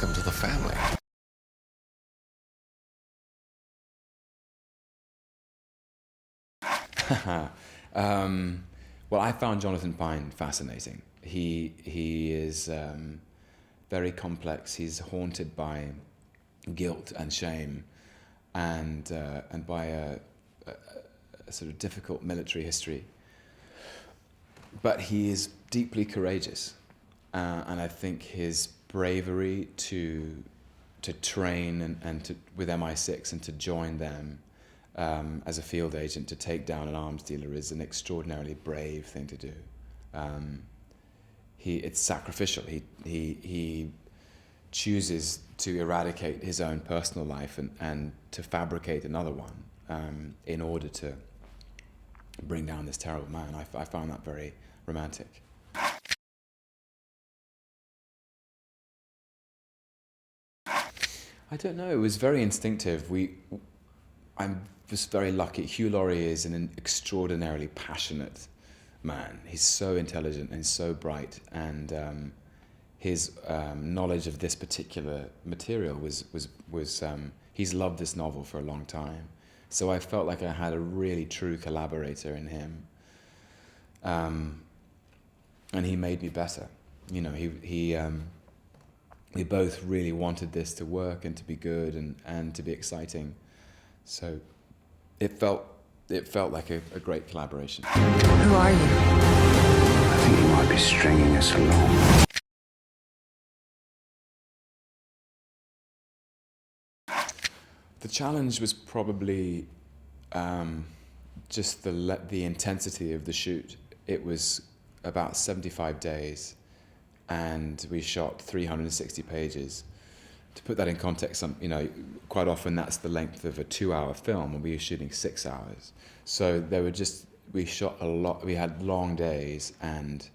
welcome to the family. Well, I found Jonathan Pine fascinating. He is very complex. He's haunted by guilt and shame, and by a sort of difficult military history. But he is deeply courageous, and I think his bravery to train and to with MI6 and to join them as a field agent to take down an arms dealer is an extraordinarily brave thing to do. It's sacrificial. He chooses to eradicate his own personal life and to fabricate another one in order to bring down this terrible man. I found that very romantic. I don't know. It was very instinctive. I'm just very lucky. Hugh Laurie is an extraordinarily passionate man. He's so intelligent and so bright, and his knowledge of this particular material was he's loved this novel for a long time. So I felt like I had a really true collaborator in him, and he made me better. You know, we both really wanted this to work and to be good and to be exciting. So it felt like a great collaboration. Who are you? I think you might be stringing us along. The challenge was probably just the intensity of the shoot. It was about 75 days, and we shot 360 pages. To put that in context, you know, quite often that's the length of a 2-hour film, and we were shooting 6 hours. So we shot a lot. We had long days and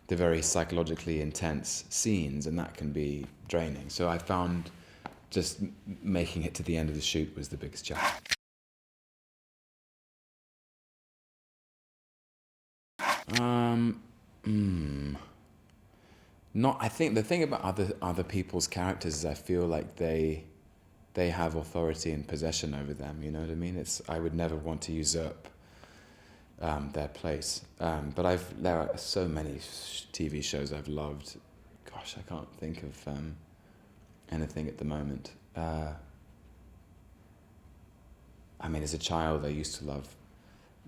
the very psychologically intense scenes, and that can be draining. So I found just making it to the end of the shoot was the biggest challenge. I think the thing about other people's characters is I feel like they have authority and possession over them. You know what I mean? I would never want to usurp their place. But there are so many TV shows I've loved. Gosh, I can't think of anything at the moment. I mean, as a child, I used to love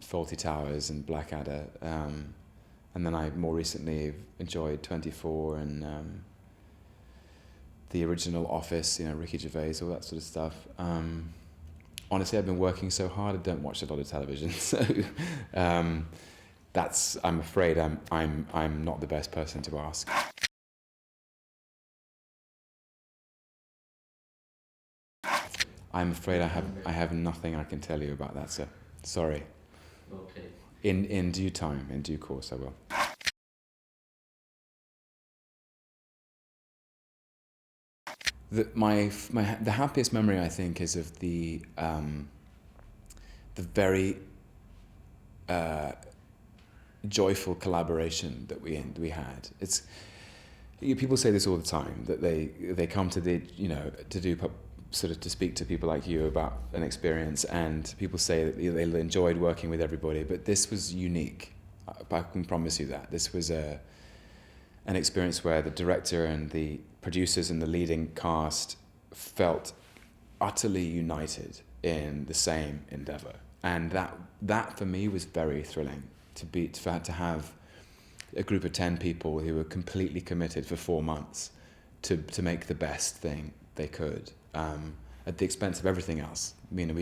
Fawlty Towers and Blackadder. And then I more recently enjoyed 24 and the original Office, you know, Ricky Gervais, all that sort of stuff. Honestly, I've been working so hard, I don't watch a lot of television. So I'm afraid I'm not the best person to ask. I'm afraid I have nothing I can tell you about that, sir. Sorry. Okay. In due time, in due course, I will. The happiest memory, I think, is of the very joyful collaboration that we had. People say this all the time, that they come to to speak to people like you about an experience, and people say that they enjoyed working with everybody, but this was unique. I can promise you that. This was an experience where the director and the producers and the leading cast felt utterly united in the same endeavor. And that for me was very thrilling, to have a group of 10 people who were completely committed for 4 months to make the best thing they could, at the expense of everything else. You know,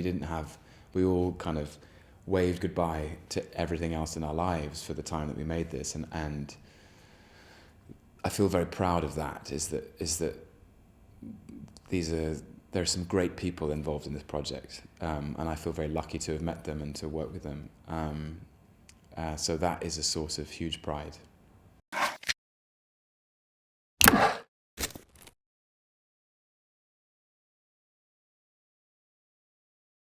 we all kind of waved goodbye to everything else in our lives for the time that we made this, and I feel very proud of that. Is that there are some great people involved in this project, and I feel very lucky to have met them and to work with them. So that is a source of huge pride.